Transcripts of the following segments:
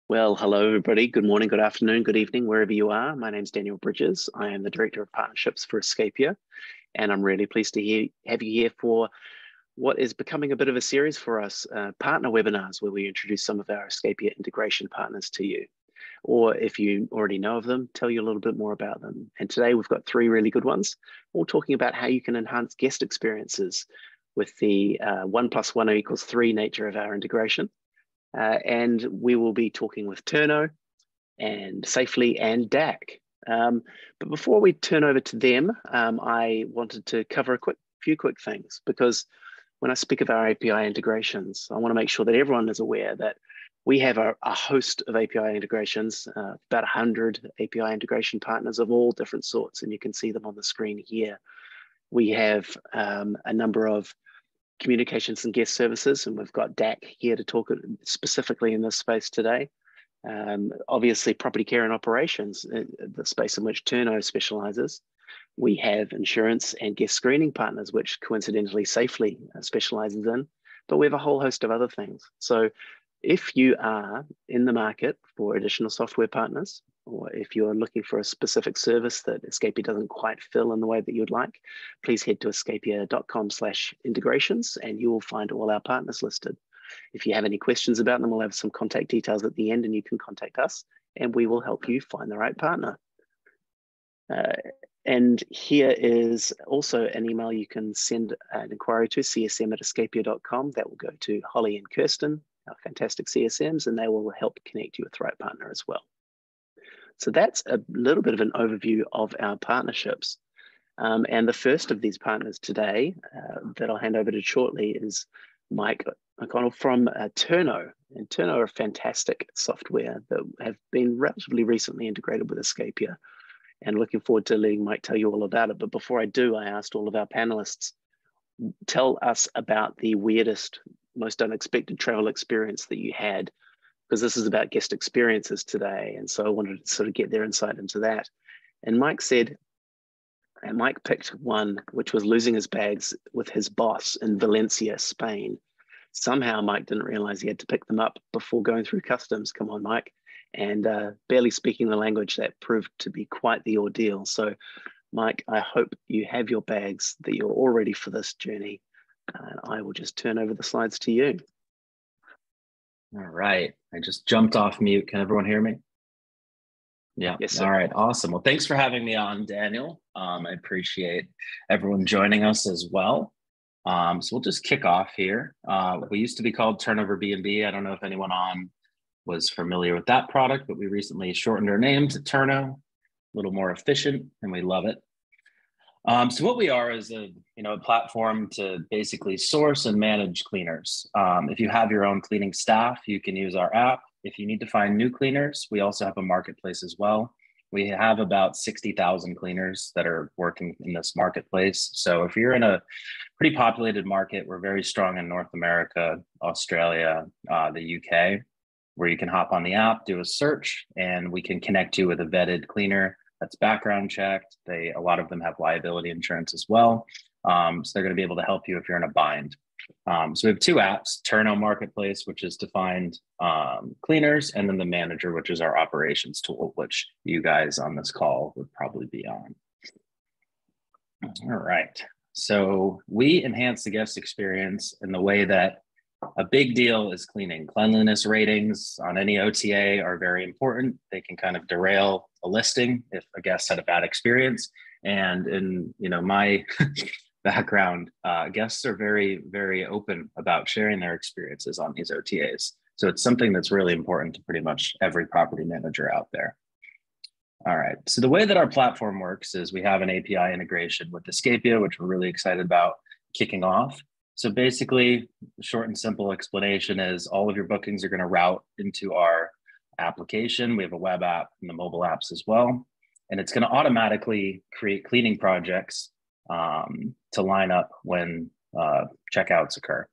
Well, hello, everybody. Good morning, good afternoon, good evening, wherever you are. My name's Daniel Bridges. I am the Director of Partnerships for Escapia, and I'm really pleased to have you here for what is becoming a bit of a series for us, partner webinars, where we introduce some of our Escapia integration partners to you. Or if you already know of them, tell you a little bit more about them. And today we've got three really good ones, all talking about how you can enhance guest experiences with the 1+1=3 nature of our integration. And we will be talking with Turno and Safely and DACK. But before we turn over to them, I wanted to cover a few quick things, because when I speak of our API integrations, I want to make sure that everyone is aware that we have a host of API integrations, about 100 API integration partners of all different sorts, and you can see them on the screen here. We have a number of communications and guest services, and we've got DACK here to talk specifically in this space today. Obviously, property care and operations, the space in which Turno specializes. We have insurance and guest screening partners, which coincidentally Safely specializes in, but we have a whole host of other things. So if you are in the market for additional software partners, or if you're looking for a specific service that Escapia doesn't quite fill in the way that you'd like, please head to escapia.com/integrations and you will find all our partners listed. If you have any questions about them, we'll have some contact details at the end and you can contact us and we will help you find the right partner. And here is also an email you can send an inquiry to, csm@escapia.com. That will go to Holly and Kirsten, our fantastic CSMs, and they will help connect you with the right partner as well. So that's a little bit of an overview of our partnerships. And the first of these partners today that I'll hand over to shortly is Mike O'Connell from Turno. And Turno are a fantastic software that have been relatively recently integrated with Escapia, and looking forward to letting Mike tell you all about it. But before I do, I asked all of our panelists, tell us about the weirdest, most unexpected travel experience that you had, because this is about guest experiences today. And so I wanted to sort of get their insight into that. And Mike picked one, which was losing his bags with his boss in Valencia, Spain. Somehow Mike didn't realize he had to pick them up before going through customs. Come on, Mike. And barely speaking the language, that proved to be quite the ordeal. So Mike, I hope you have your bags, that you're all ready for this journey. And I will just turn over the slides to you. All right. I just jumped off mute. Can everyone hear me? Yeah. Yes, sir. All right. Awesome. Well, thanks for having me on, Daniel. I appreciate everyone joining us as well. So we'll just kick off here. We used to be called TurnoverBnB. I don't know if anyone on was familiar with that product, but we recently shortened our name to Turno, a little more efficient, and we love it. So what we are is a platform to basically source and manage cleaners. If you have your own cleaning staff, you can use our app. If you need to find new cleaners, we also have a marketplace as well. We have about 60,000 cleaners that are working in this marketplace. So if you're in a pretty populated market, we're very strong in North America, Australia, the UK, where you can hop on the app, do a search, and we can connect you with a vetted cleaner that's background checked. A lot of them have liability insurance as well. So they're going to be able to help you if you're in a bind. So we have two apps, Turno Marketplace, which is to find cleaners, and then the Manager, which is our operations tool, which you guys on this call would probably be on. All right. So we enhance the guest experience in the way that a big deal is cleaning. Cleanliness ratings on any OTA are very important. They can kind of derail a listing if a guest had a bad experience. And in my background, guests are very, very open about sharing their experiences on these OTAs. So it's something that's really important to pretty much every property manager out there. All right. So the way that our platform works is we have an API integration with Escapia, which we're really excited about kicking off. So basically, the short and simple explanation is all of your bookings are going to route into our application. We have a web app and the mobile apps as well. And it's going to automatically create cleaning projects to line up when checkouts occur.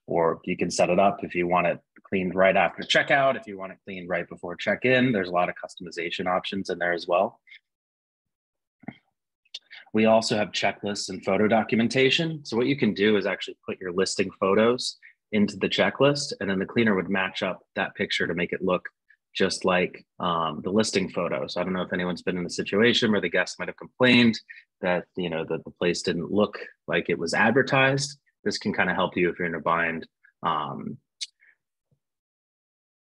Or you can set it up if you want it cleaned right after checkout, if you want it cleaned right before check-in. There's a lot of customization options in there as well. We also have checklists and photo documentation. So what you can do is actually put your listing photos into the checklist, and then the cleaner would match up that picture to make it look just like the listing photo. So I don't know if anyone's been in a situation where the guest might have complained that, that the place didn't look like it was advertised. This can kind of help you if you're in a bind.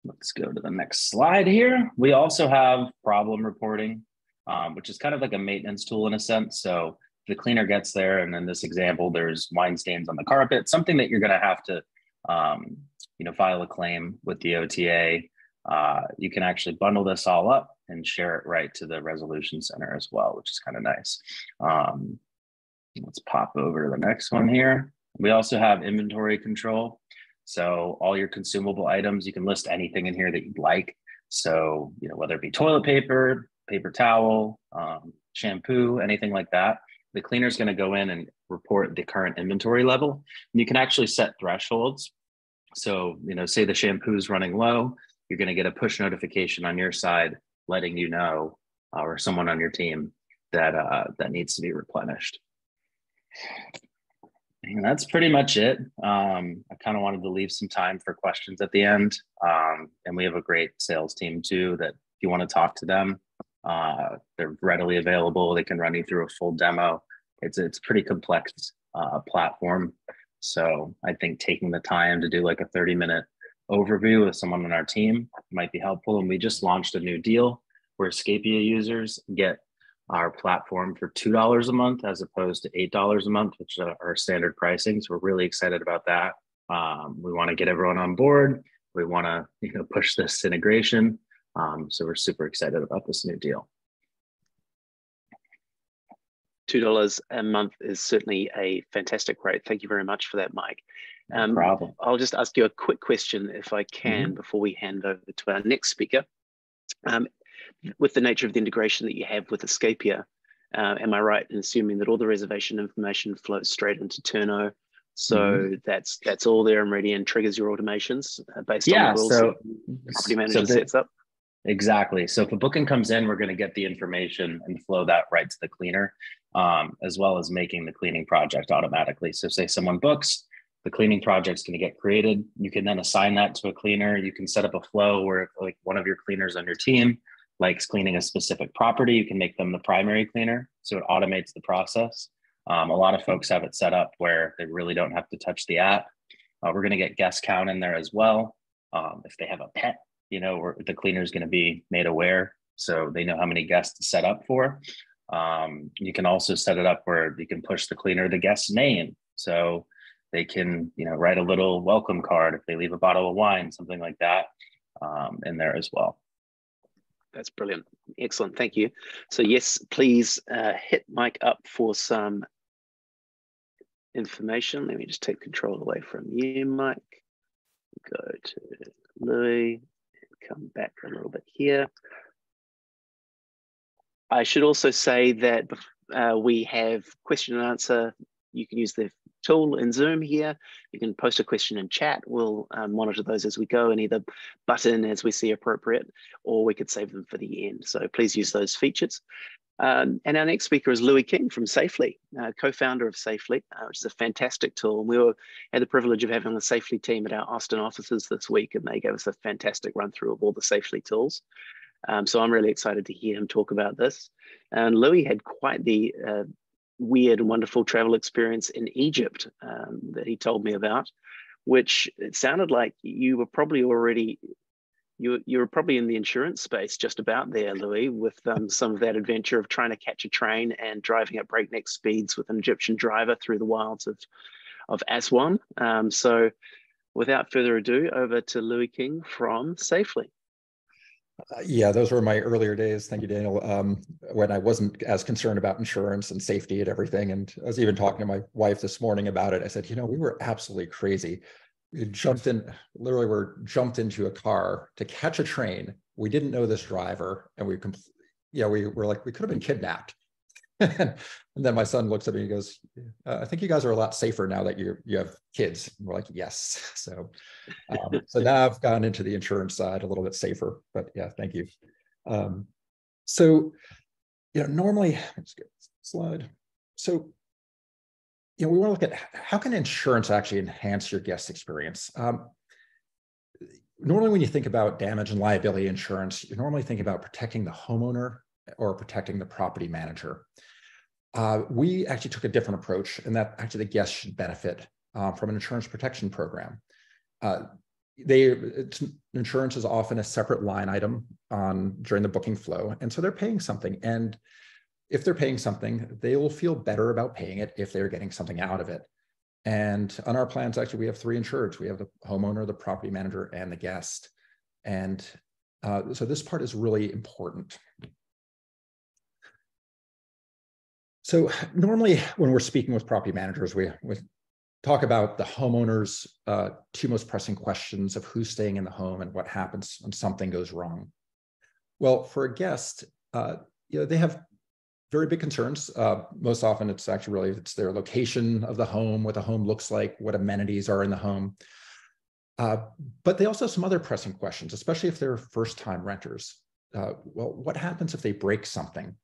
Let's go to the next slide here. We also have problem reporting, which is kind of like a maintenance tool in a sense. So the cleaner gets there, and in this example, there's wine stains on the carpet, something that you're going to have to, file a claim with the OTA. You can actually bundle this all up and share it right to the resolution center as well, which is kind of nice. Let's pop over to the next one here. We also have inventory control. So all your consumable items, you can list anything in here that you'd like. So, whether it be toilet paper, paper towel, shampoo, anything like that, the cleaner is going to go in and report the current inventory level. And you can actually set thresholds. So, say the shampoo is running low, you're going to get a push notification on your side letting you know, or someone on your team, that that needs to be replenished. And that's pretty much it. I kind of wanted to leave some time for questions at the end. And we have a great sales team too, that if you want to talk to them, they're readily available. They can run you through a full demo. It's a pretty complex platform. So I think taking the time to do like a 30-minute overview with someone on our team might be helpful. And we just launched a new deal where Escapia users get our platform for $2 a month as opposed to $8 a month, which are our standard pricing. So we're really excited about that. We want to get everyone on board. We want to push this integration. So we're super excited about this new deal. $2 a month is certainly a fantastic rate. Thank you very much for that, Mike. No problem. I'll just ask you a quick question, if I can, before we hand over to our next speaker. With the nature of the integration that you have with Escapia, am I right in assuming that all the reservation information flows straight into Turno? So that's all there and ready and triggers your automations based on the rules the property manager sets up? Exactly. So if a booking comes in, we're going to get the information and flow that right to the cleaner, as well as making the cleaning project automatically. So say someone books, the cleaning project's going to get created. You can then assign that to a cleaner. You can set up a flow where like one of your cleaners on your team likes cleaning a specific property, you can make them the primary cleaner. So it automates the process. A lot of folks have it set up where they really don't have to touch the app. We're going to get guest count in there as well. If they have a pet, the cleaner is going to be made aware, so they know how many guests to set up for. You can also set it up where you can push the cleaner the guest's name. So they can, write a little welcome card if they leave a bottle of wine, something like that, in there as well. That's brilliant. Excellent. Thank you. So yes, please hit Mike up for some information. Let me just take control away from you, Mike. Go to Louis and come back a little bit here. I should also say that we have question and answer. You can use the tool in Zoom here. You can post a question in chat. We'll monitor those as we go and either butt in as we see appropriate, or we could save them for the end. So please use those features. And our next speaker is Louis King from Safely, co-founder of Safely, which is a fantastic tool. We had the privilege of having the Safely team at our Austin offices this week, and they gave us a fantastic run through of all the Safely tools. So I'm really excited to hear him talk about this. And Louis had quite the weird and wonderful travel experience in Egypt that he told me about, which it sounded like you were probably already, you were probably in the insurance space just about there, Louis, with some of that adventure of trying to catch a train and driving at breakneck speeds with an Egyptian driver through the wilds of Aswan. So without further ado, over to Louis King from Safely. Yeah, those were my earlier days. Thank you, Daniel. When I wasn't as concerned about insurance and safety and everything. And I was even talking to my wife this morning about it. I said, we were absolutely crazy. We jumped into a car to catch a train. We didn't know this driver, and we were like, we could have been kidnapped. And then my son looks at me and he goes, I think you guys are a lot safer now that you have kids. And we're like, yes. So now I've gone into the insurance side a little bit safer, but yeah, thank you. Normally, let's get this slide. So, we want to look at how can insurance actually enhance your guest experience? normally when you think about damage and liability insurance, you're normally thinking about protecting the homeowner or protecting the property manager. We actually took a different approach, and that actually the guests should benefit from an insurance protection program. Insurance is often a separate line item during the booking flow, and so they're paying something. And if they're paying something, they will feel better about paying it if they're getting something out of it. And on our plans, actually, we have 3 insureds. We have the homeowner, the property manager, and the guest. And so this part is really important. So normally when we're speaking with property managers, we talk about the homeowner's 2 most pressing questions of who's staying in the home and what happens when something goes wrong. Well, for a guest, they have very big concerns. Most often it's their location of the home, what the home looks like, what amenities are in the home. But they also have some other pressing questions, especially if they're first-time renters. Well, what happens if they break something?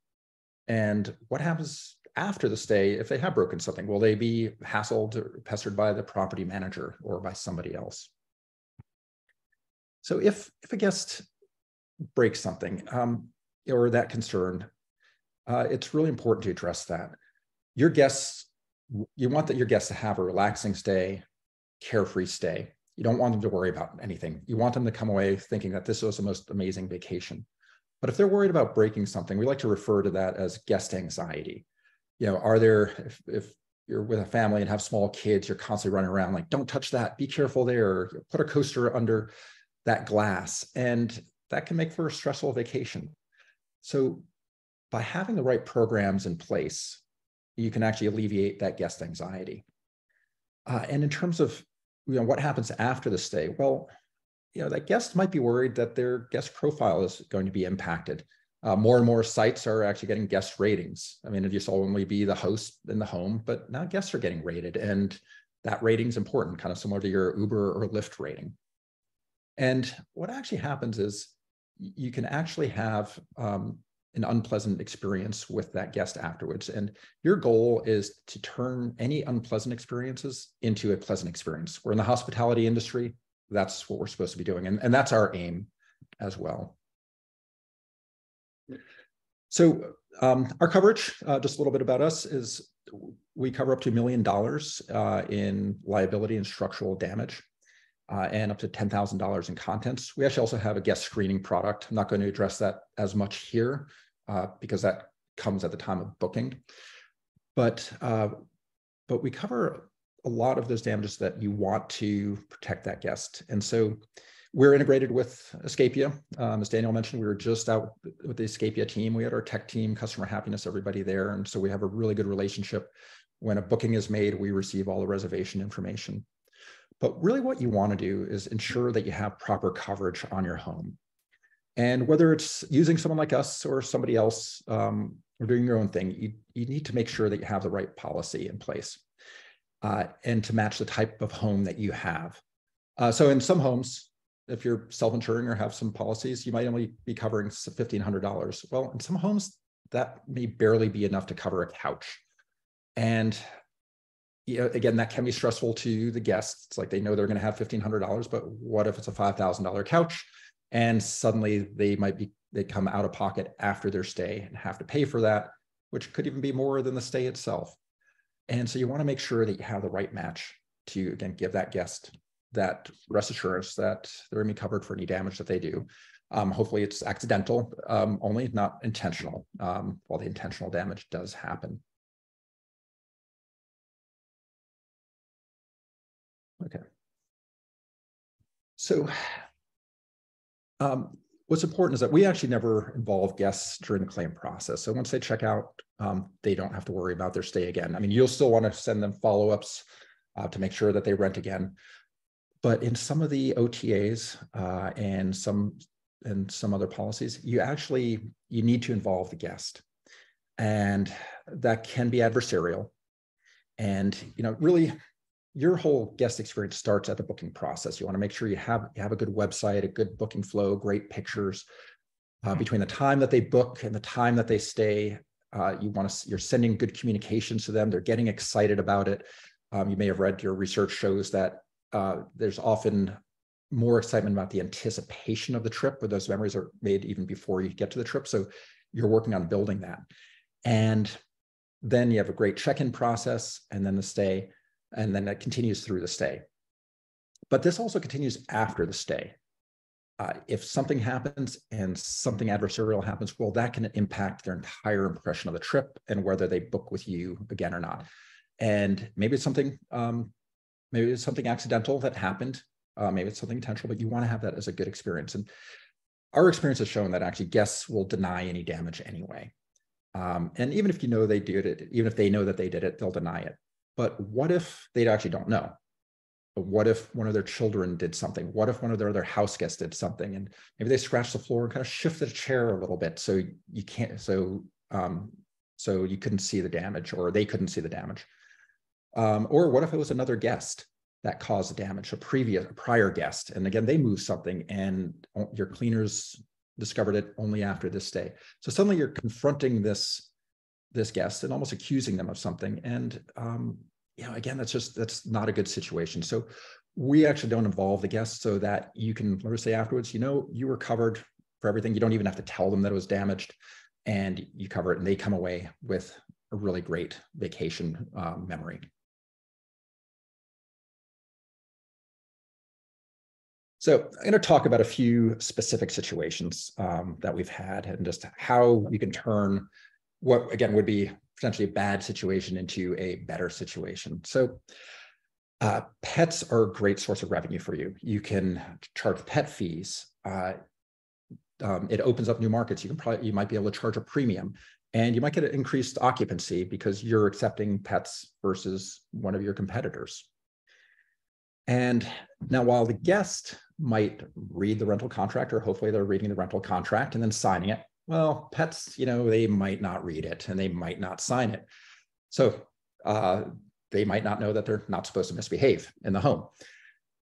And what happens after the stay if they have broken something? Will they be hassled or pestered by the property manager or by somebody else? So if a guest breaks something or that concern, it's really important to address that. You want your guests to have a relaxing stay, carefree stay. You don't want them to worry about anything. You want them to come away thinking that this was the most amazing vacation. But if they're worried about breaking something, we like to refer to that as guest anxiety. If you're with a family and have small kids, you're constantly running around like, don't touch that, be careful there, put a coaster under that glass. And that can make for a stressful vacation. So by having the right programs in place, you can actually alleviate that guest anxiety. And in terms of what happens after the stay, well, that guest might be worried that their guest profile is going to be impacted. More and more sites are actually getting guest ratings. I mean, it used to only be the host in the home, but now guests are getting rated, and that rating is important, kind of similar to your Uber or Lyft rating. And what actually happens is you can actually have an unpleasant experience with that guest afterwards. And your goal is to turn any unpleasant experiences into a pleasant experience. We're in the hospitality industry. That's what we're supposed to be doing. And that's our aim as well. So our coverage, just a little bit about us, is we cover up to $1 million in liability and structural damage and up to $10,000 in contents. We actually also have a guest screening product. I'm not going to address that as much here because that comes at the time of booking. But we cover a lot of those damages that you want to protect that guest. And so we're integrated with Escapia. As Daniel mentioned, we were just out with the Escapia team. We had our tech team, customer happiness, everybody there. And so we have a really good relationship. When a booking is made, we receive all the reservation information. But really what you want to do is ensure that you have proper coverage on your home. And whether it's using someone like us or somebody else or doing your own thing, you need to make sure that you have the right policy in place and to match the type of home that you have. So in some homes, if you're self-insuring or have some policies, you might only be covering $1,500. Well, in some homes, that may barely be enough to cover a couch. And again, that can be stressful to the guests. It's like they know they're going to have $1,500, but what if it's a $5,000 couch? And suddenly they come out of pocket after their stay and have to pay for that, which could even be more than the stay itself. And so you want to make sure that you have the right match to, again, give that guest that rest assurance that they're going to be covered for any damage that they do. Hopefully it's accidental only, not intentional, while the intentional damage does happen. Okay. So what's important is that we actually never involve guests during the claim process. So once they check out, they don't have to worry about their stay again. I mean, you'll still want to send them follow-ups to make sure that they rent again. But in some of the OTAs and some other policies, you need to involve the guest. And that can be adversarial. And really, your whole guest experience starts at the booking process. You want to make sure you have a good website, a good booking flow, great pictures. Between the time that they book and the time that they stay, you're sending good communications to them. They're getting excited about it. You may have read your research shows that there's often more excitement about the anticipation of the trip, where those memories are made even before you get to the trip. So you're working on building that. And then you have a great check-in process, and then the stay, and then that continues through the stay. But this also continues after the stay. If something happens and something adversarial happens, well, that can impact their entire impression of the trip and whether they book with you again or not. And maybe it's something accidental that happened. Maybe it's something intentional, but you want to have that as a good experience. And our experience has shown that actually guests will deny any damage anyway. And even if you know they did it, even if they know that they did it, they'll deny it. But what if they actually don't know? What if one of their children did something? What if one of their other house guests did something, and maybe they scratched the floor and kind of shifted a chair a little bit, so you can't, so you couldn't see the damage, or they couldn't see the damage. Or what if it was another guest that caused the damage, a prior guest, and again they moved something, and your cleaners discovered it only after this stay. So suddenly you're confronting this guest and almost accusing them of something, and again, that's not a good situation. So we actually don't involve the guests, so that you can let us say afterwards, you were covered for everything. You don't even have to tell them that it was damaged, and you cover it, and they come away with a really great vacation memory. So I'm going to talk about a few specific situations that we've had, and just how you can turn what, again, would be potentially a bad situation into a better situation. So pets are a great source of revenue for you. You can charge pet fees. It opens up new markets. You might be able to charge a premium, and you might get an increased occupancy because you're accepting pets versus one of your competitors. And now, while the guest might read the rental contract, or hopefully they're reading the rental contract and then signing it, well, pets, they might not read it, and they might not sign it. So they might not know that they're not supposed to misbehave in the home.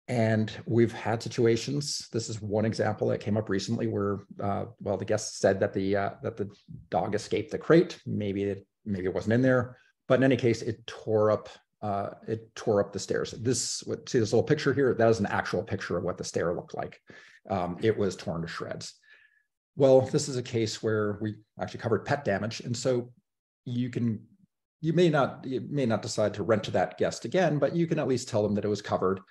And we've had situations, this is one example that came up recently, where, the guest said that the dog escaped the crate. Maybe it wasn't in there, but in any case, it tore up the stairs. See this little picture here? That is an actual picture of what the stair looked like. It was torn to shreds. Well, this is a case where we actually covered pet damage, and so you may not decide to rent to that guest again, but you can at least tell them that it was covered.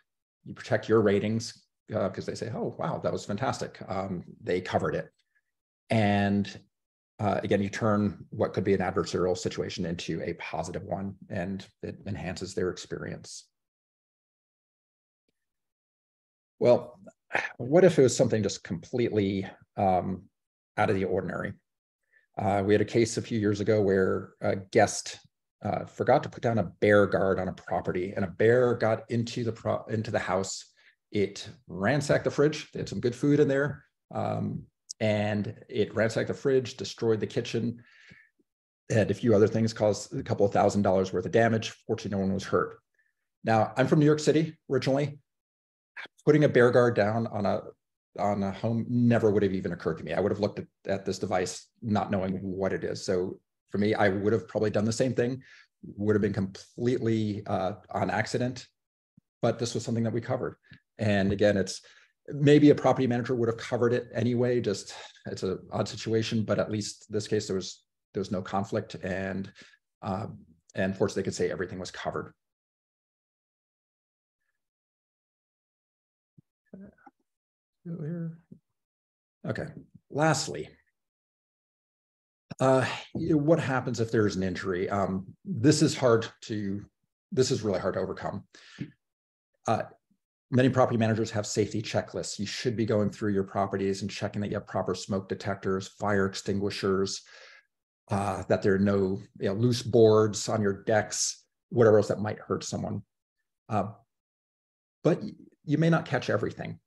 You protect your ratings because they say, "Oh, wow, that was fantastic. They covered it," and again, you turn what could be an adversarial situation into a positive one, and it enhances their experience. Well, what if it was something just completely out of the ordinary? We had a case a few years ago where a guest forgot to put down a bear guard on a property, and a bear got into the house. It ransacked the fridge. They had some good food in there, and it ransacked the fridge, destroyed the kitchen, and a few other things, caused a couple of $1,000s worth of damage. Fortunately, no one was hurt. Now, I'm from New York City originally. Putting a bear guard down on a home never would have even occurred to me. I would have looked at this device not knowing what it is. So for me, I would have probably done the same thing, would have been completely on accident, but this was something that we covered. And again, it's maybe a property manager would have covered it anyway, it's an odd situation, but at least in this case, there was no conflict, and fortunately they could say everything was covered. Okay, lastly, what happens if there's an injury? This is really hard to overcome. Many property managers have safety checklists. You should be going through your properties and checking that you have proper smoke detectors, fire extinguishers, that there are no loose boards on your decks, whatever else that might hurt someone. But you may not catch everything.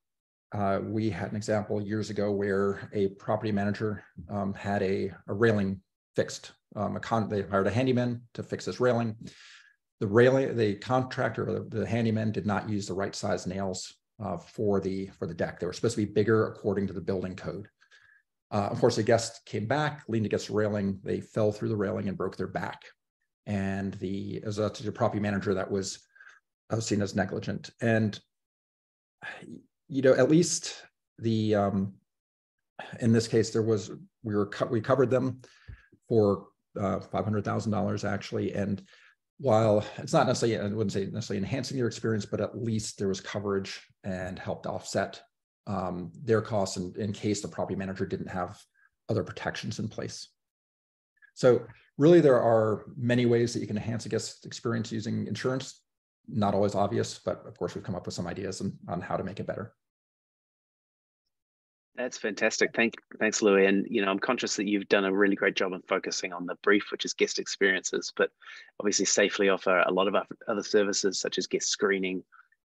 We had an example years ago where a property manager had a railing fixed. They hired a handyman to fix this railing. The contractor, or the handyman, did not use the right size nails for the deck. They were supposed to be bigger according to the building code. Of course, the guest came back, leaned against the railing. They fell through the railing and broke their back. And as a property manager, that was seen as negligent. And at least the in this case, we covered them for $500,000 actually. And while it's not necessarily, I wouldn't say necessarily enhancing your experience, but at least there was coverage and helped offset their costs in case the property manager didn't have other protections in place. So really, there are many ways that you can enhance a guest experience using insurance. Not always obvious, but of course, we've come up with some ideas on how to make it better. That's fantastic. Thanks, Louis. And I'm conscious that you've done a really great job of focusing on the brief, which is guest experiences, but obviously Safely offer a lot of other services such as guest screening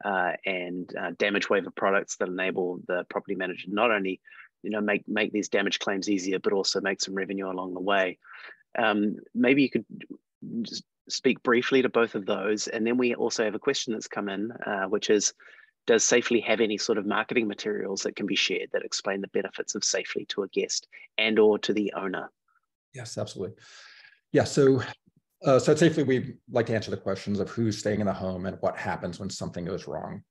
and damage waiver products that enable the property manager to not only make these damage claims easier, but also make some revenue along the way. Maybe you could just speak briefly to both of those, and then we also have a question that's come in, which is, does Safely have any sort of marketing materials that can be shared that explain the benefits of Safely to a guest and or to the owner? Yes, absolutely. Yeah, so at Safely, we like to answer the questions of who's staying in the home and what happens when something goes wrong.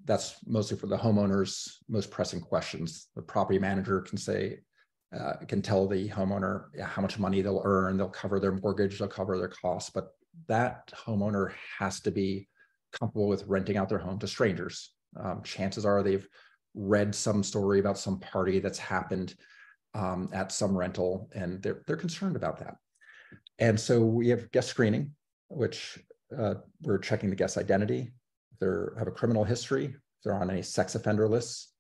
That's mostly for the homeowner's most pressing questions. The property manager can tell the homeowner how much money they'll earn, they'll cover their mortgage, they'll cover their costs, but that homeowner has to be comfortable with renting out their home to strangers. Chances are they've read some story about some party that's happened at some rental, and they're concerned about that. And so we have guest screening, which we're checking the guest's identity, if they have a criminal history, if they're on any sex offender lists.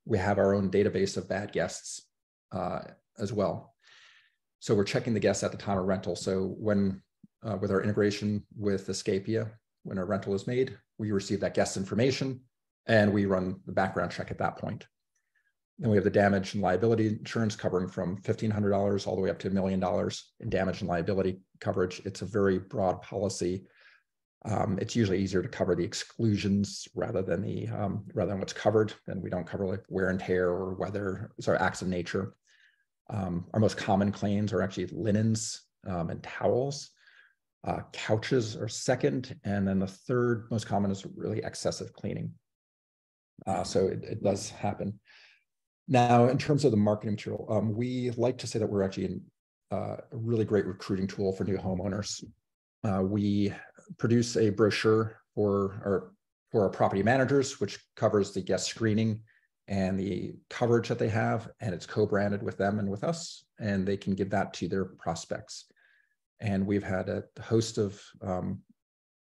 We have our own database of bad guests as well. So we're checking the guests at the time of rental. So when with our integration with Escapia, when a rental is made, we receive that guest information and we run the background check at that point. Then we have the damage and liability insurance covering from $1,500 all the way up to $1 million in damage and liability coverage. It's a very broad policy. It's usually easier to cover the exclusions rather than what's covered. And we don't cover like wear and tear or acts of nature. Our most common claims are actually linens and towels. Couches are second, and then the third most common is really excessive cleaning. So it does happen. Now, in terms of the marketing material, we like to say that we're actually a really great recruiting tool for new homeowners. We produce a brochure for our property managers, which covers the guest screening and the coverage that they have, and it's co-branded with them and with us, and they can give that to their prospects. And we've had a host of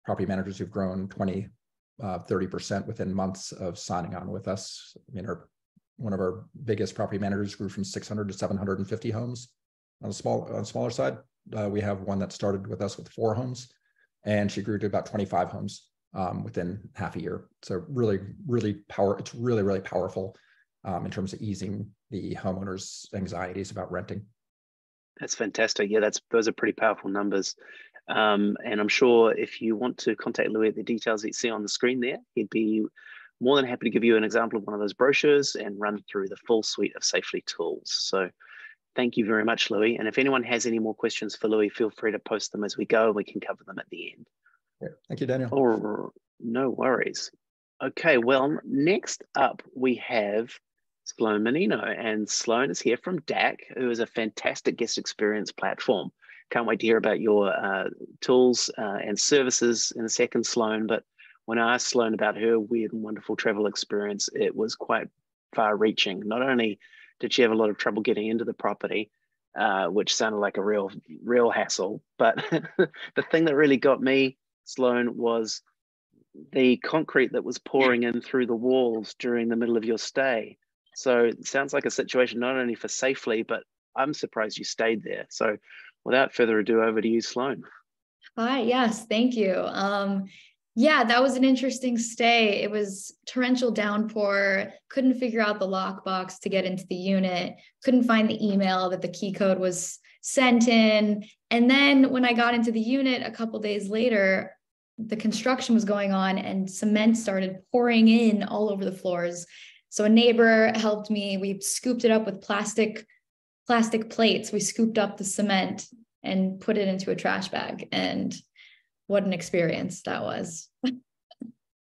property managers who've grown 20, 30% within months of signing on with us. I mean, one of our biggest property managers grew from 600 to 750 homes. On the smaller side, we have one that started with us with 4 homes, and she grew to about 25 homes within half a year. So it's really powerful in terms of easing the homeowners' anxieties about renting. That's fantastic. Yeah, those are pretty powerful numbers. And I'm sure if you want to contact Louis at the details that you see on the screen there, he'd be more than happy to give you an example of one of those brochures and run through the full suite of Safely tools. So thank you very much, Louis. And if anyone has any more questions for Louis, feel free to post them as we go. We can cover them at the end. Yeah. Thank you, Daniel. Oh, no worries. Okay, well, next up we have Sloan Menino, and Sloan is here from DACK, who is a fantastic guest experience platform. Can't wait to hear about your tools and services in a second, Sloan. But when I asked Sloan about her weird and wonderful travel experience, it was quite far-reaching. Not only did she have a lot of trouble getting into the property, which sounded like a real hassle, but the thing that really got me, Sloan, was the concrete that was pouring in through the walls during the middle of your stay. So it sounds like a situation not only for Safely, but I'm surprised you stayed there. So without further ado, over to you, Sloan. Hi, yes, thank you. Yeah, that was an interesting stay. It was torrential downpour, couldn't figure out the lockbox to get into the unit, couldn't find the email that the key code was sent in. And then when I got into the unit a couple days later, the construction was going on and cement started pouring in all over the floors. So a neighbor helped me. We scooped it up with plastic plates. We scooped up the cement and put it into a trash bag. And what an experience that was.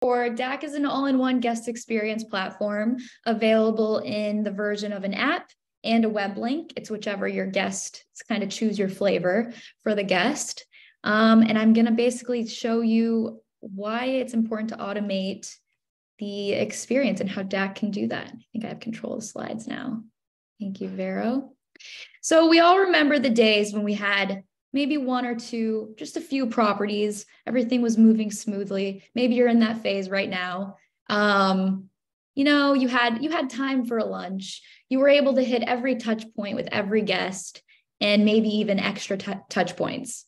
Or DACK is an all-in-one guest experience platform available in the version of an app and a web link. It's whichever your guest, it's kind of choose your flavor for the guest. And I'm going to basically show you why it's important to automate the experience and how DACK can do that. I think I have control of the slides now. Thank you, Vero. So we all remember the days when we had maybe one or two, just a few properties, everything was moving smoothly. Maybe you're in that phase right now. You know, you had time for a lunch. You were able to hit every touch point with every guest and maybe even extra touch points.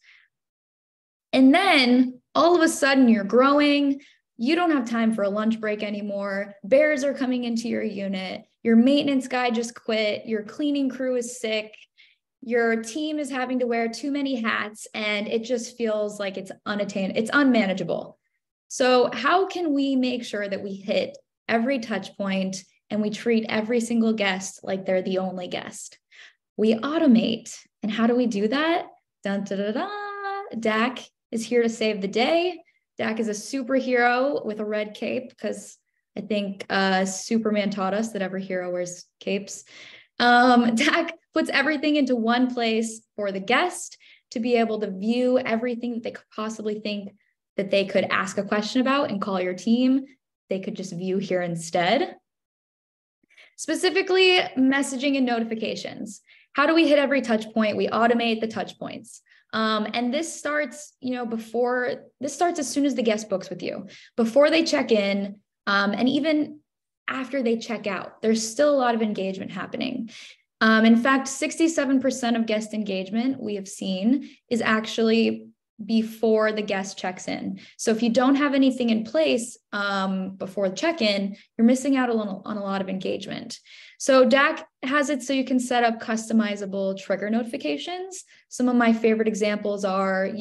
And then all of a sudden you're growing. You don't have time for a lunch break anymore. Bears are coming into your unit. Your maintenance guy just quit. Your cleaning crew is sick. Your team is having to wear too many hats, and it just feels like it's unattainable. It's unmanageable. So how can we make sure that we hit every touch point and we treat every single guest like they're the only guest? We automate. And how do we do that? Dun, da, da, da. DACK is here to save the day. DACK is a superhero with a red cape, because I think Superman taught us that every hero wears capes. DACK puts everything into one place for the guest to be able to view everything that they could possibly think that they could ask a question about and call your team. They could just view here instead. Specifically, messaging and notifications. How do we hit every touch point? We automate the touch points. And this starts, this starts as soon as the guest books with you, before they check in, and even after they check out. There's still a lot of engagement happening. In fact, 67% of guest engagement we have seen is actually before the guest checks in. So if you don't have anything in place before the check-in, you're missing out on a lot of engagement. So DACK has it so you can set up customizable trigger notifications. Some of my favorite examples are,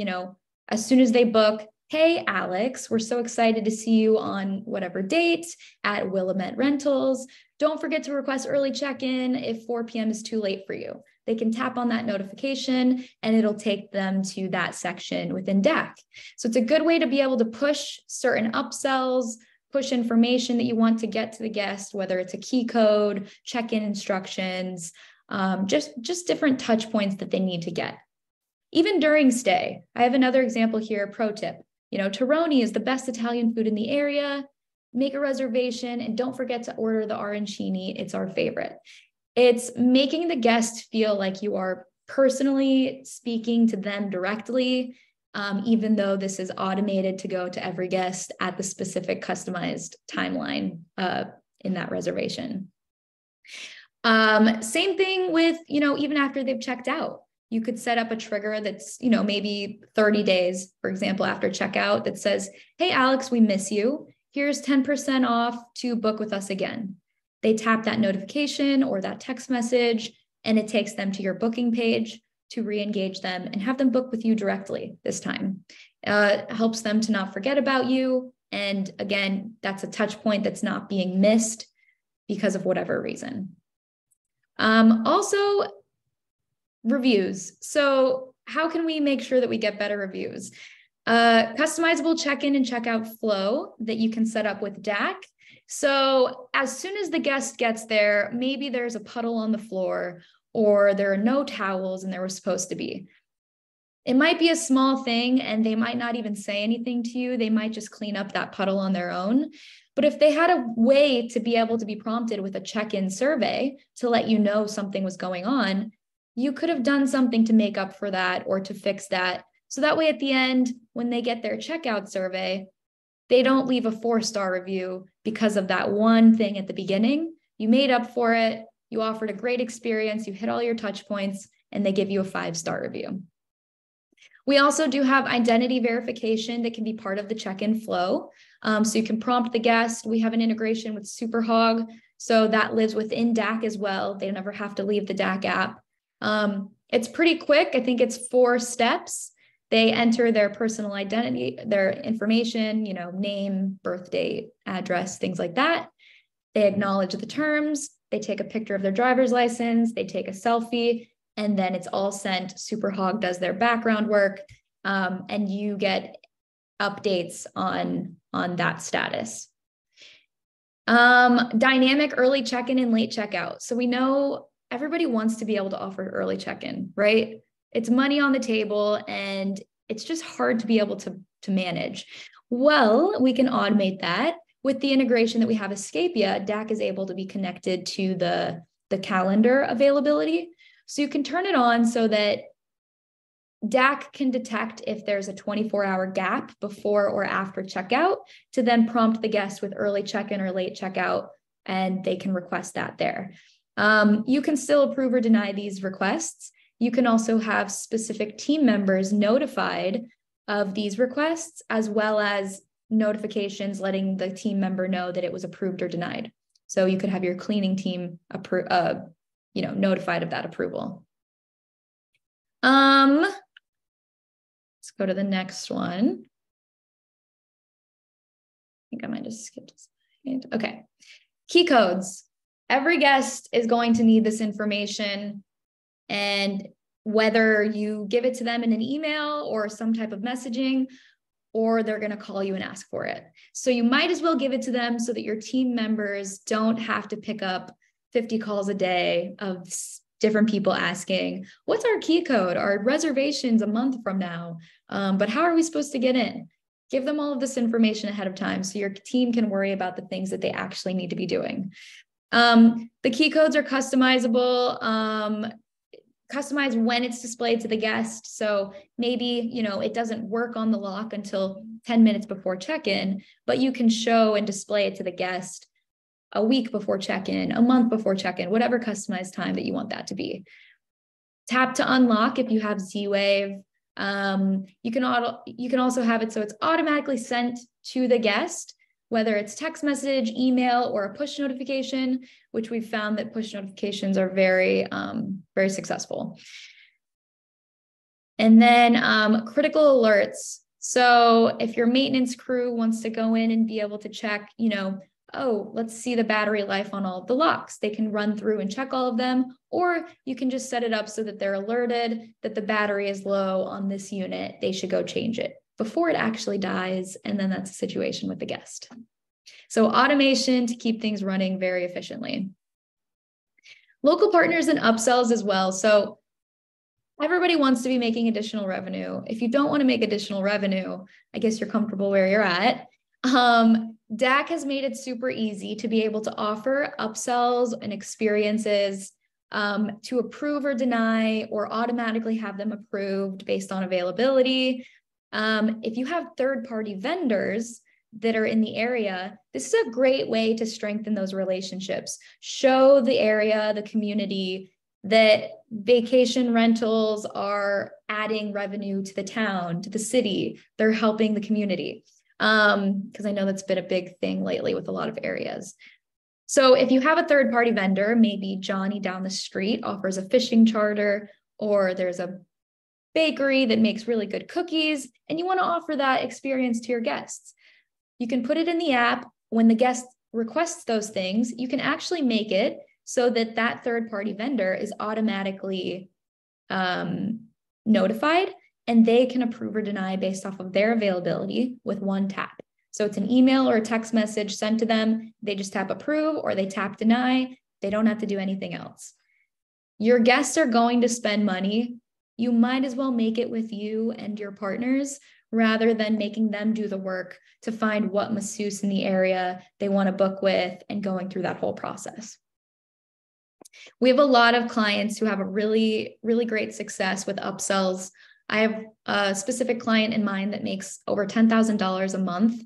as soon as they book, hey, Alex, we're so excited to see you on whatever date at Willamette Rentals. Don't forget to request early check-in if 4 p.m. is too late for you. They can tap on that notification and it'll take them to that section within DACK. So it's a good way to be able to push certain upsells, push information that you want to get to the guest, whether it's a key code, check-in instructions, just different touch points that they need to get. Even during stay, I have another example here, pro tip. Turno is the best Italian food in the area. Make a reservation and don't forget to order the arancini. It's our favorite. It's making the guest feel like you are personally speaking to them directly, even though this is automated to go to every guest at the specific customized timeline in that reservation. Same thing with, even after they've checked out. You could set up a trigger that's, maybe 30 days, for example, after checkout that says, hey, Alex, we miss you. Here's 10% off to book with us again. They tap that notification or that text message, and it takes them to your booking page to re-engage them and have them book with you directly this time. Helps them to not forget about you. And again, that's a touch point that's not being missed because of whatever reason. Also, reviews. So how can we make sure that we get better reviews? Customizable check-in and checkout flow that you can set up with DACK. So as soon as the guest gets there, maybe there's a puddle on the floor or there are no towels and there was supposed to be. It might be a small thing and they might not even say anything to you. They might just clean up that puddle on their own. But if they had a way to be able to be prompted with a check-in survey to let you know something was going on, you could have done something to make up for that or to fix that. So that way at the end, when they get their checkout survey, they don't leave a 4-star review because of that one thing at the beginning. You made up for it. You offered a great experience. You hit all your touch points and they give you a 5-star review. We also do have identity verification that can be part of the check-in flow. So you can prompt the guest. We have an integration with SuperHog. So that lives within DACK as well. They never have to leave the DACK app. It's pretty quick. I think it's 4 steps. They enter their personal identity, their information, name, birth date, address, things like that. They acknowledge the terms. They take a picture of their driver's license. They take a selfie, and then it's all sent. SuperHog does their background work, and you get updates on that status. Dynamic early check-in and late checkout. So we know everybody wants to be able to offer early check-in, right? It's money on the table and it's just hard to be able to manage. Well, we can automate that with the integration that we have Escapia. DACK is able to be connected to the calendar availability. So you can turn it on so that DACK can detect if there's a 24-hour gap before or after checkout to then prompt the guest with early check-in or late checkout, and they can request that there. You can still approve or deny these requests. You can also have specific team members notified of these requests, as well as notifications letting the team member know that it was approved or denied. So you could have your cleaning team notified of that approval. Let's go to the next one. I think I might just skip this slide. Okay. Key codes. Every guest is going to need this information, and whether you give it to them in an email or some type of messaging, or they're going to call you and ask for it. So you might as well give it to them so that your team members don't have to pick up 50 calls a day of different people asking, what's our key code? Our reservation's a month from now, but how are we supposed to get in? Give them all of this information ahead of time so your team can worry about the things that they actually need to be doing. The key codes are customizable. Customize when it's displayed to the guest. So maybe, it doesn't work on the lock until 10 minutes before check-in, but you can show and display it to the guest a week before check-in, a month before check-in, whatever customized time that you want that to be. Tap to unlock if you have Z-Wave. You can also have it so it's automatically sent to the guest, whether it's text message, email, or a push notification, which we've found that push notifications are very, very successful. And then critical alerts. So if your maintenance crew wants to go in and be able to check, oh, let's see the battery life on all of the locks. They can run through and check all of them, or you can just set it up so that they're alerted that the battery is low on this unit. They should go change it before it actually dies, and then that's a situation with the guest. So automation to keep things running very efficiently. Local partners and upsells as well. So everybody wants to be making additional revenue. If you don't want to make additional revenue, I guess you're comfortable where you're at. DACK has made it super easy to be able to offer upsells and experiences to approve or deny, or automatically have them approved based on availability. If you have third-party vendors that are in the area, this is a great way to strengthen those relationships. Show the area, the community, that vacation rentals are adding revenue to the town, to the city. They're helping the community. Because I know that's been a big thing lately with a lot of areas. So if you have a third-party vendor, maybe Johnny down the street offers a fishing charter, or there's a bakery that makes really good cookies, and you want to offer that experience to your guests. You can put it in the app. When the guest requests those things, you can actually make it so that that third-party vendor is automatically notified, and they can approve or deny based off of their availability with one tap. So it's an email or a text message sent to them. They just tap approve, or they tap deny. They don't have to do anything else. Your guests are going to spend money. You might as well make it with you and your partners, rather than making them do the work to find what masseuse in the area they want to book with and going through that whole process. We have a lot of clients who have a really, really great success with upsells. I have a specific client in mind that makes over $10,000 a month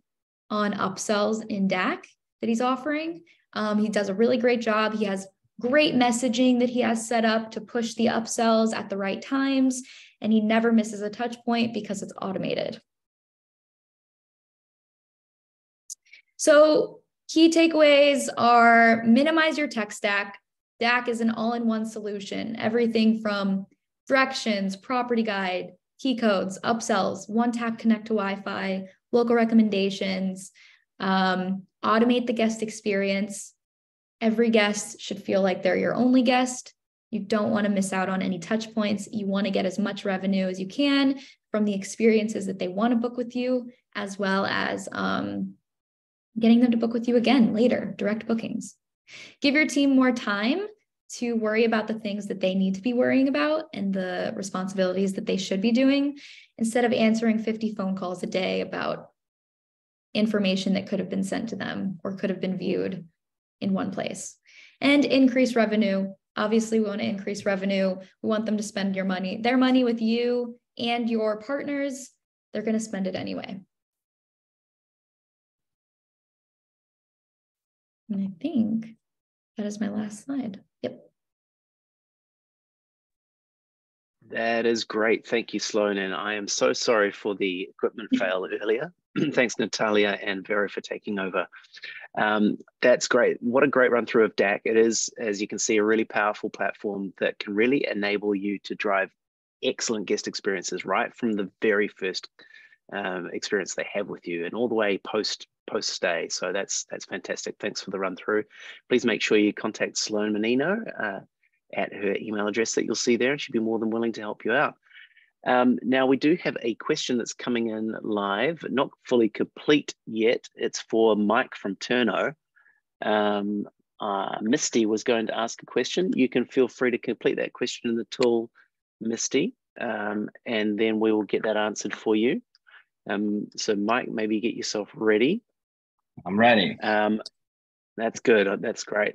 on upsells in DACK that he's offering. He does a really great job. He has great messaging that he has set up to push the upsells at the right times, and he never misses a touch point because it's automated. So key takeaways are: minimize your tech stack. DACK is an all-in-one solution. Everything from directions, property guide, key codes, upsells, one-tap connect to Wi-Fi, local recommendations, automate the guest experience. Every guest should feel like they're your only guest. You don't want to miss out on any touch points. You want to get as much revenue as you can from the experiences that they want to book with you, as well as getting them to book with you again later, direct bookings. Give your team more time to worry about the things that they need to be worrying about and the responsibilities that they should be doing, instead of answering 50 phone calls a day about information that could have been sent to them or could have been viewed in one place. And increase revenue. Obviously, we want to increase revenue. We want them to spend their money with you and your partners. They're going to spend it anyway. And I think that is my last slide. Yep. That is great. Thank you, Sloan. And I am so sorry for the equipment fail earlier. Thanks, Natalia and Vera, for taking over. That's great. What a great run through of DACK. It is, as you can see, a really powerful platform that can really enable you to drive excellent guest experiences right from the very first experience they have with you and all the way post stay. So that's fantastic. Thanks for the run through. Please make sure you contact Sloan Menino at her email address that you'll see there. She'd be more than willing to help you out. Now we do have a question that's coming in live, not fully complete yet. It's for Mike from Turno. Misty was going to ask a question. You can feel free to complete that question in the tool, Misty, and then we will get that answered for you. So Mike, maybe get yourself ready. I'm ready. That's good. That's great.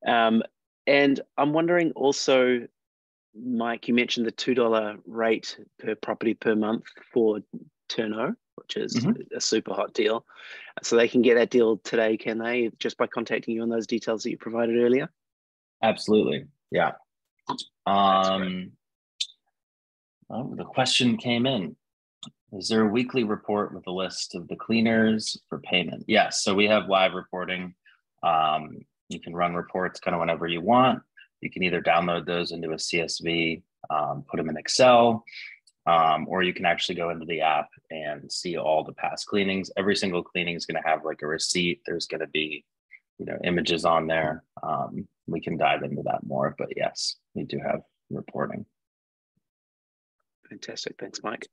And I'm wondering also, Mike, you mentioned the $2 rate per property per month for Turno, which is a super hot deal. So they can get that deal today, can they, just by contacting you on those details that you provided earlier? Absolutely. Yeah. The question came in. Is there a weekly report with a list of the cleaners for payment? Yes. So we have live reporting. You can run reports kind of whenever you want. You can either download those into a CSV, put them in Excel, or you can actually go into the app and see all the past cleanings. Every single cleaning is going to have like a receipt. There's going to be, images on there. We can dive into that more, but yes, we do have reporting. Fantastic. Thanks, Mike.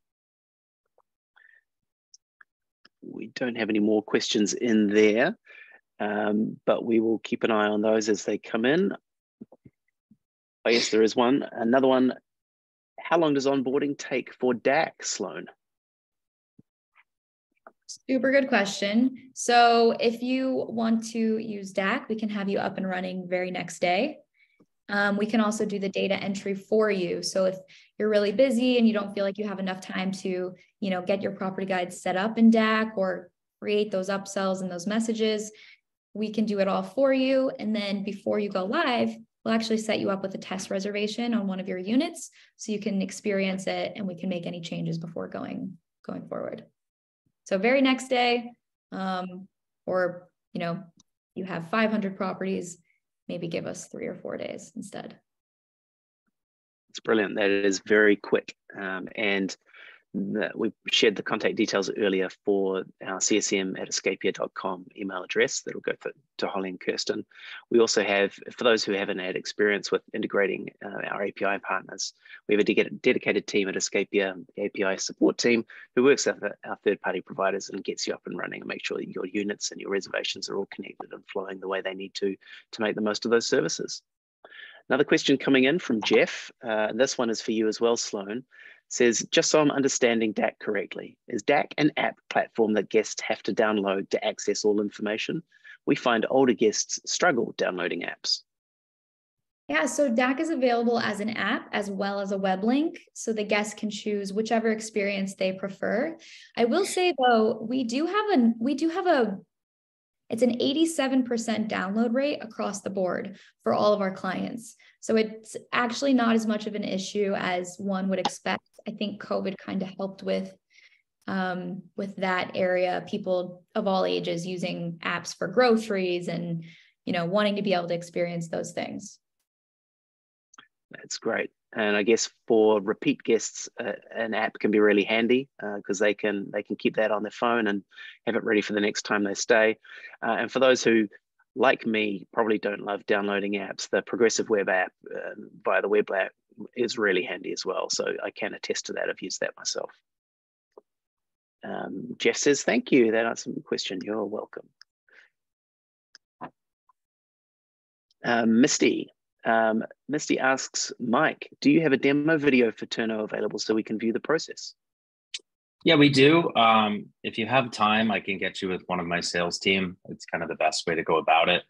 We don't have any more questions in there, but we will keep an eye on those as they come in. Oh, yes, there is one. Another one. How long does onboarding take for DACK, Sloan? Super good question. So if you want to use DACK, we can have you up and running very next day. We can also do the data entry for you. So if you're really busy and you don't feel like you have enough time to, get your property guides set up in DACK or create those upsells and those messages, we can do it all for you. And then before you go live, we'll actually set you up with a test reservation on one of your units so you can experience it and we can make any changes before going forward. So very next day, or, you have 500 properties, maybe give us 3 or 4 days instead. It's brilliant. That is very quick. And we shared the contact details earlier for our CSM at escapia.com email address that will go to Holly and Kirsten. We also have, for those who haven't had experience with integrating our API partners, we have a dedicated team at Escapia, the API support team, who works with our third-party providers and gets you up and running and make sure that your units and your reservations are all connected and flowing the way they need to make the most of those services. Another question coming in from Jeff. This one is for you as well, Sloan. Says, just so I'm understanding DACK correctly, is DACK an app platform that guests have to download to access all information? We find older guests struggle downloading apps. Yeah, so DACK is available as an app as well as a web link, so the guests can choose whichever experience they prefer. I will say though, it's an 87% download rate across the board for all of our clients. So it's actually not as much of an issue as one would expect. I think COVID kind of helped with that area, people of all ages using apps for groceries and, wanting to be able to experience those things. That's great. And I guess for repeat guests, an app can be really handy because they can keep that on their phone and have it ready for the next time they stay. And for those who like me, probably don't love downloading apps. The progressive web app via the web app is really handy as well. So I can attest to that. I've used that myself. Jeff says, thank you. That answered the question. You're welcome. Misty asks, Mike, do you have a demo video for Turno available so we can view the process? Yeah, we do. If you have time, I can get you with one of my sales team. It's kind of the best way to go about it,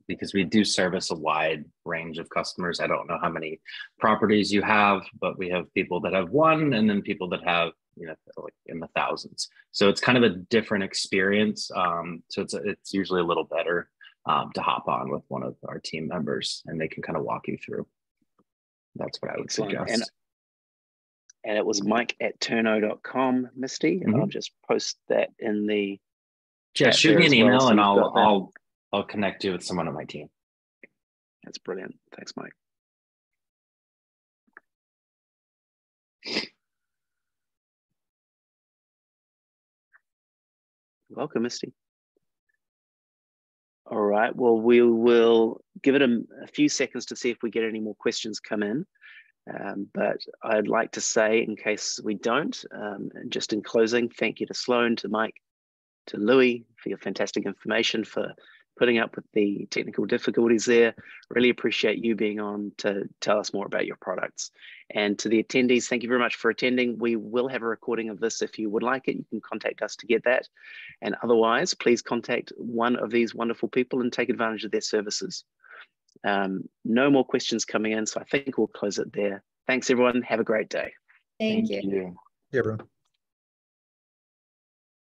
because we do service a wide range of customers. I don't know how many properties you have, but we have people that have one, and then people that have, you know, like in the thousands. So it's kind of a different experience. So it's usually a little better to hop on with one of our team members, and they can kind of walk you through. That's what I would suggest. And it was mike@turno.com, Misty. And I'll just post that in the chat. Shoot me an email, and I'll connect you with someone on my team. That's brilliant. Thanks, Mike. Welcome, Misty. All right. Well, we will give it a few seconds to see if we get any more questions come in. But I'd like to say, in case we don't, just in closing, thank you to Sloan, to Mike, to Louis for your fantastic information, for putting up with the technical difficulties there. Really appreciate you being on to tell us more about your products. And to the attendees, thank you very much for attending. We will have a recording of this. If you would like it, you can contact us to get that. And otherwise, please contact one of these wonderful people and take advantage of their services. No more questions coming in, so I think we'll close it there. Thanks, everyone. Have a great day. Thank you. Yeah, everyone.